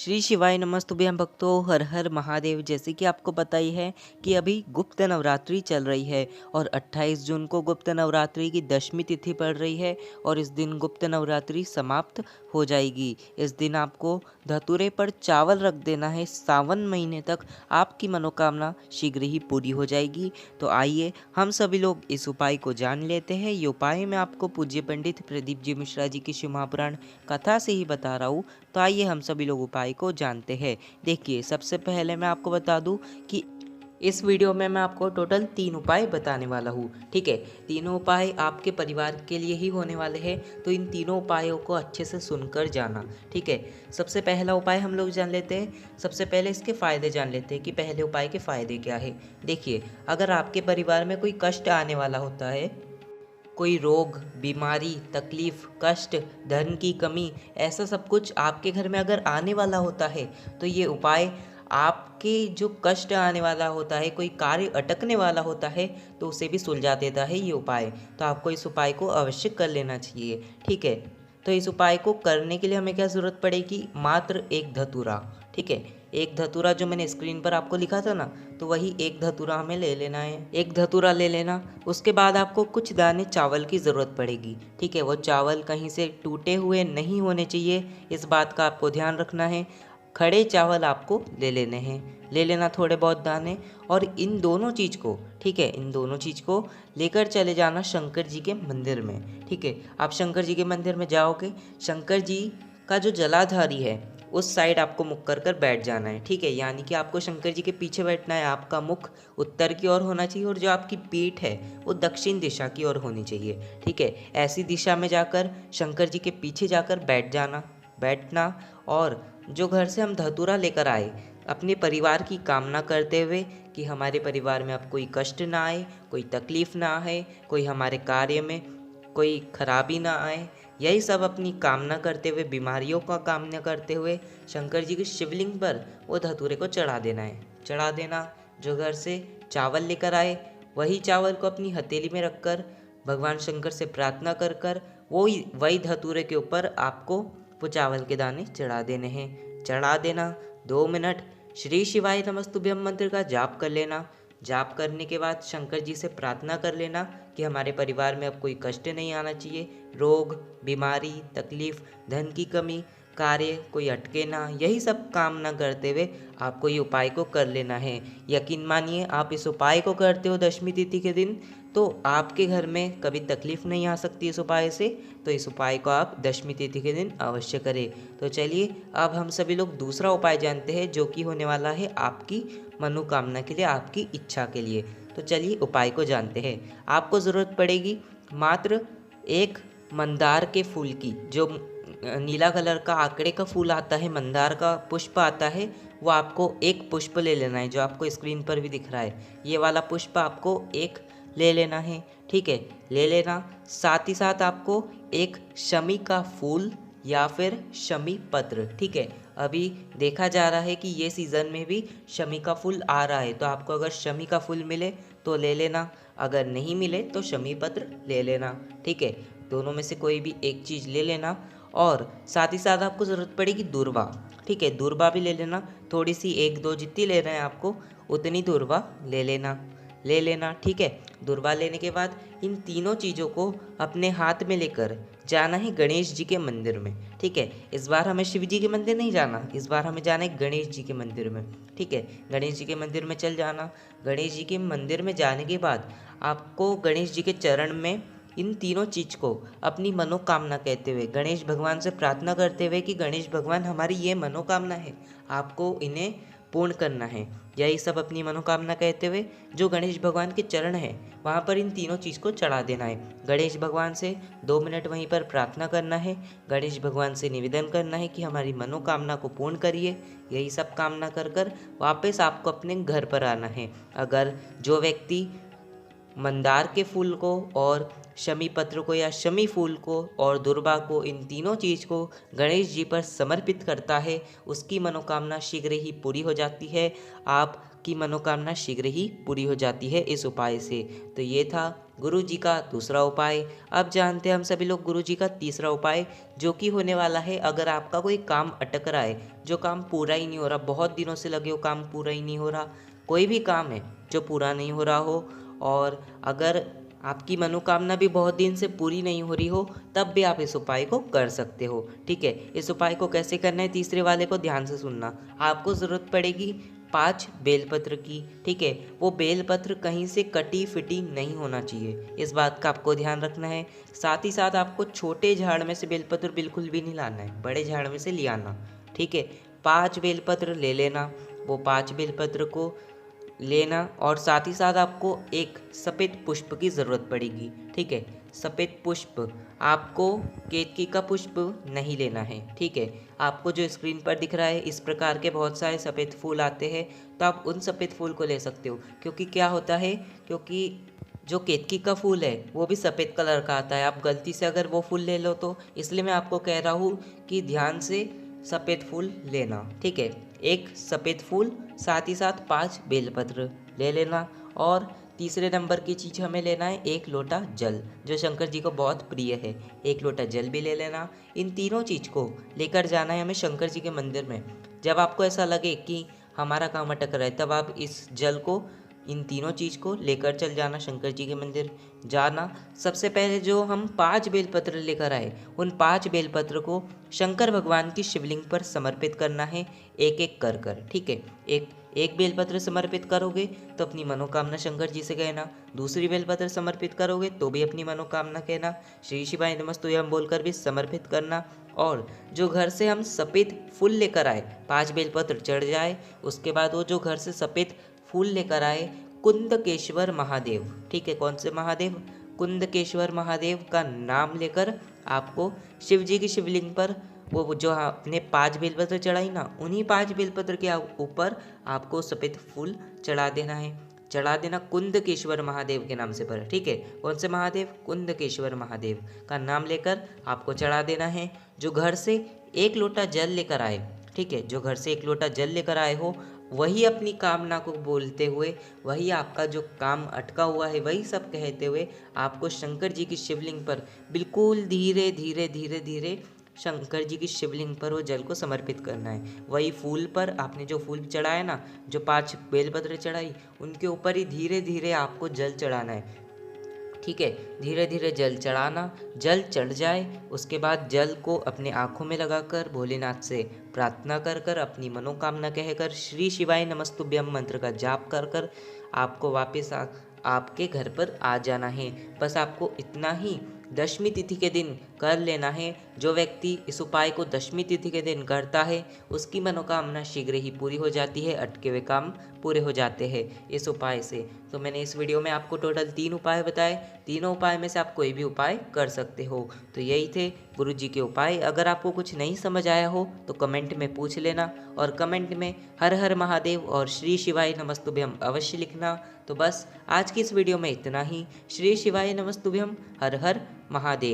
श्री शिवाय नमस्तुभ्यं भक्तों, हर हर महादेव। जैसे कि आपको पता ही है कि अभी गुप्त नवरात्रि चल रही है और 28 जून को गुप्त नवरात्रि की दशमी तिथि पड़ रही है और इस दिन गुप्त नवरात्रि समाप्त हो जाएगी। इस दिन आपको धतूरे पर चावल रख देना है। सावन महीने तक आपकी मनोकामना शीघ्र ही पूरी हो जाएगी। तो आइए हम सभी लोग इस उपाय को जान लेते हैं। ये उपाय मैं आपको पूज्य पंडित प्रदीप जी मिश्रा जी की शिव महापुराण कथा से ही बता रहा हूँ। तो आइए हम सभी लोग उपाय को जानते हैं। देखिए, सबसे पहले मैं आपको बता दूं कि इस वीडियो में मैं आपको टोटल 3 उपाय बताने वाला हूँ। ठीक है, तीनों उपाय आपके परिवार के लिए ही होने वाले हैं, तो इन तीनों उपायों को अच्छे से सुनकर जाना। ठीक है, सबसे पहला उपाय हम लोग जान लेते हैं। सबसे पहले इसके फ़ायदे जान लेते हैं कि पहले उपाय के फ़ायदे क्या है। देखिए, अगर आपके परिवार में कोई कष्ट आने वाला होता है, कोई रोग, बीमारी, तकलीफ, कष्ट, धन की कमी, ऐसा सब कुछ आपके घर में अगर आने वाला होता है, तो ये उपाय आपके जो कष्ट आने वाला होता है, कोई कार्य अटकने वाला होता है, तो उसे भी सुलझा देता है ये उपाय। तो आपको इस उपाय को अवश्य कर लेना चाहिए। ठीक है, तो इस उपाय को करने के लिए हमें क्या ज़रूरत पड़ेगी? मात्र एक धतूरा। ठीक है, एक धतूरा जो मैंने स्क्रीन पर आपको लिखा था ना, तो वही एक धतूरा हमें ले लेना है। एक धतूरा ले लेना। उसके बाद आपको कुछ दाने चावल की ज़रूरत पड़ेगी। ठीक है, वो चावल कहीं से टूटे हुए नहीं होने चाहिए, इस बात का आपको ध्यान रखना है। खड़े चावल आपको ले लेने हैं, ले लेना थोड़े बहुत दाने। और इन दोनों चीज़ को, ठीक है, इन दोनों चीज़ को लेकर चले जाना शंकर जी के मंदिर में। ठीक है, आप शंकर जी के मंदिर में जाओगे, शंकर जी का जो जलाधारी है उस साइड आपको मुख कर बैठ जाना है। ठीक है, यानी कि आपको शंकर जी के पीछे बैठना है। आपका मुख उत्तर की ओर होना चाहिए और जो आपकी पीठ है वो दक्षिण दिशा की ओर होनी चाहिए। ठीक है, ऐसी दिशा में जाकर शंकर जी के पीछे जाकर बैठना। और जो घर से हम धतूरा लेकर आए, अपने परिवार की कामना करते हुए कि हमारे परिवार में अब कोई कष्ट ना आए, कोई तकलीफ ना आए, कोई हमारे कार्य में कोई खराबी ना आए, यही सब अपनी कामना करते हुए, बीमारियों का कामना करते हुए शंकर जी के शिवलिंग पर वो धतूरे को चढ़ा देना है। चढ़ा देना। जो घर से चावल लेकर आए, वही चावल को अपनी हथेली में रखकर भगवान शंकर से प्रार्थना कर कर वही धतूरे के ऊपर आपको वो चावल के दाने चढ़ा देने हैं। चढ़ा देना। 2 मिनट श्री शिवाय नमस्तुभ्यम मंत्र का जाप कर लेना। जाप करने के बाद शंकर जी से प्रार्थना कर लेना कि हमारे परिवार में अब कोई कष्ट नहीं आना चाहिए। रोग, बीमारी, तकलीफ, धन की कमी, कार्य कोई अटके ना, यही सब कामना करते हुए आपको ये उपाय को कर लेना है। यकीन मानिए, आप इस उपाय को करते हो दशमी तिथि के दिन, तो आपके घर में कभी तकलीफ नहीं आ सकती इस उपाय से। तो इस उपाय को आप दशमी तिथि के दिन अवश्य करें। तो चलिए, अब हम सभी लोग दूसरा उपाय जानते हैं, जो कि होने वाला है आपकी मनोकामना के लिए, आपकी इच्छा के लिए। तो चलिए उपाय को जानते हैं। आपको ज़रूरत पड़ेगी मात्र एक मंदार के फूल की। जो नीला कलर का आंकड़े का फूल आता है, मंदार का पुष्प आता है, वो आपको एक पुष्प ले लेना है, जो आपको स्क्रीन पर भी दिख रहा है। ये वाला पुष्प आपको एक ले लेना है। ठीक है, ले लेना। साथ ही साथ आपको एक शमी का फूल या फिर शमी पत्र। ठीक है, अभी देखा जा रहा है कि ये सीज़न में भी शमी का फूल आ रहा है, तो आपको अगर शमी का फूल मिले तो ले लेना, अगर नहीं मिले तो शमी पत्र ले लेना। ठीक है, दोनों में से कोई भी एक चीज़ ले लेना। और साथ ही साथ आपको ज़रूरत पड़ेगी दूर्वा। ठीक है, दूर्वा भी ले लेना। थोड़ी सी, 1-2 जितनी ले रहे हैं आपको उतनी दूर्वा ले लेना। ठीक है, दूर्वा लेने के बाद इन तीनों चीज़ों को अपने हाथ में लेकर जाना है गणेश जी के मंदिर में। ठीक है, इस बार हमें शिव जी के मंदिर नहीं जाना, इस बार हमें जाना है गणेश जी के मंदिर में। ठीक है, गणेश जी के मंदिर में चल जाना। गणेश जी के मंदिर में जाने के बाद आपको गणेश जी के चरण में इन तीनों चीज़ को अपनी मनोकामना कहते हुए, गणेश भगवान से प्रार्थना करते हुए कि गणेश भगवान हमारी ये मनोकामना है, आपको इन्हें पूर्ण करना है। यही सब अपनी मनोकामना कहते हुए जो गणेश भगवान के चरण है वहाँ पर इन तीनों चीज़ को चढ़ा देना है। गणेश भगवान से 2 मिनट वहीं पर प्रार्थना करना है। गणेश भगवान से निवेदन करना है कि हमारी मनोकामना को पूर्ण करिए। यही सब कामना कर कर वापस आपको अपने घर पर आना है। अगर जो व्यक्ति मंदार के फूल को और शमी पत्र को या शमी फूल को और दुर्वा को, इन तीनों चीज़ को गणेश जी पर समर्पित करता है, उसकी मनोकामना शीघ्र ही पूरी हो जाती है। आप आपकी मनोकामना शीघ्र ही पूरी हो जाती है इस उपाय से। तो ये था गुरु जी का दूसरा उपाय। अब जानते हैं हम सभी लोग गुरु जी का तीसरा उपाय, जो कि होने वाला है अगर आपका कोई काम अटक रहा है, जो काम पूरा ही नहीं हो रहा, बहुत दिनों से लगे हो काम पूरा ही नहीं हो रहा, कोई भी काम है जो पूरा नहीं हो रहा हो, और अगर आपकी मनोकामना भी बहुत दिन से पूरी नहीं हो रही हो, तब भी आप इस उपाय को कर सकते हो। ठीक है, इस उपाय को कैसे करना है तीसरे वाले को ध्यान से सुनना। आपको ज़रूरत पड़ेगी 5 बेलपत्र की। ठीक है, वो बेलपत्र कहीं से कटी फिटी नहीं होना चाहिए, इस बात का आपको ध्यान रखना है। साथ ही साथ आपको छोटे झाड़ में से बेलपत्र बिल्कुल भी नहीं लाना है, बड़े झाड़ में से ले आना। ठीक है, 5 बेलपत्र ले लेना। वो 5 बेलपत्र को लेना और साथ ही साथ आपको एक सफ़ेद पुष्प की ज़रूरत पड़ेगी। ठीक है, सफ़ेद पुष्प आपको केतकी का पुष्प नहीं लेना है। ठीक है, आपको जो स्क्रीन पर दिख रहा है इस प्रकार के बहुत सारे सफ़ेद फूल आते हैं, तो आप उन सफ़ेद फूल को ले सकते हो। क्योंकि क्या होता है, क्योंकि जो केतकी का फूल है वो भी सफ़ेद कलर का आता है, आप गलती से अगर वो फूल ले लो तो इसलिए मैं आपको कह रहा हूँ कि ध्यान से सफ़ेद फूल लेना। ठीक है, एक सफ़ेद फूल, साथ ही साथ 5 बेलपत्र ले लेना। और तीसरे नंबर की चीज़ हमें लेना है 1 लोटा जल, जो शंकर जी को बहुत प्रिय है। 1 लोटा जल भी ले लेना। इन तीनों चीज़ को लेकर जाना है हमें शंकर जी के मंदिर में। जब आपको ऐसा लगे कि हमारा काम अटक रहा है, तब आप इस जल को, इन तीनों चीज़ को लेकर चल जाना शंकर जी के मंदिर जाना। सबसे पहले जो हम 5 बेलपत्र लेकर आए, उन 5 बेलपत्र को शंकर भगवान की शिवलिंग पर समर्पित करना है, एक एक कर कर। ठीक है, एक बेलपत्र समर्पित करोगे तो अपनी मनोकामना शंकर जी से कहना, दूसरी बेलपत्र समर्पित करोगे तो भी अपनी मनोकामना कहना, श्री शिवाय नमस्तुभ्यम बोलकर भी समर्पित करना। और जो घर से हम सफ़ेद फूल लेकर आए, 5 बेलपत्र चढ़ जाए, उसके बाद वो जो घर से सफ़ेद फूल लेकर आए, कुंदकेश्वर महादेव। ठीक है, कौन से महादेव? कुंदकेश्वर महादेव का नाम लेकर आपको शिव जी की शिवलिंग पर वो जो आपने 5 बेलपत्र चढ़ाई ना, उन्हीं 5 बेलपत्र के ऊपर आपको सफ़ेद फूल चढ़ा देना है। चढ़ा देना कुंदकेश्वर महादेव के नाम से पर। ठीक है, कौन से महादेव? कुंदकेश्वर महादेव का नाम लेकर आपको चढ़ा देना है। जो घर से 1 लोटा जल लेकर आए, ठीक है, जो घर से 1 लोटा जल लेकर आए हो, वही अपनी कामना को बोलते हुए, वही आपका जो काम अटका हुआ है वही सब कहते हुए आपको शंकर जी की शिवलिंग पर बिल्कुल धीरे धीरे धीरे धीरे शंकर जी की शिवलिंग पर वो जल को समर्पित करना है। वही फूल पर आपने जो फूल चढ़ाया ना, जो 5 बेलपत्र चढ़ाई, उनके ऊपर ही धीरे धीरे आपको जल चढ़ाना है। ठीक है, धीरे धीरे जल चढ़ाना। जल चढ़ जाए उसके बाद जल को अपने आँखों में लगाकर भोलेनाथ से प्रार्थना कर कर, अपनी मनोकामना कहकर, श्री शिवाय नमस्तुभ्यम मंत्र का जाप कर कर आपको वापस आपके घर पर आ जाना है। बस आपको इतना ही दशमी तिथि के दिन कर लेना है। जो व्यक्ति इस उपाय को दशमी तिथि के दिन करता है, उसकी मनोकामना शीघ्र ही पूरी हो जाती है, अटके हुए काम पूरे हो जाते हैं इस उपाय से। तो मैंने इस वीडियो में आपको टोटल 3 उपाय बताए, तीनों उपाय में से आप कोई भी उपाय कर सकते हो। तो यही थे गुरु जी के उपाय। अगर आपको कुछ नहीं समझ आया हो तो कमेंट में पूछ लेना, और कमेंट में हर हर महादेव और श्री शिवाय नमस्तुभ्यम अवश्य लिखना। तो बस आज की इस वीडियो में इतना ही। श्री शिवाय नमस्तुभ्यम, हर हर महादेव।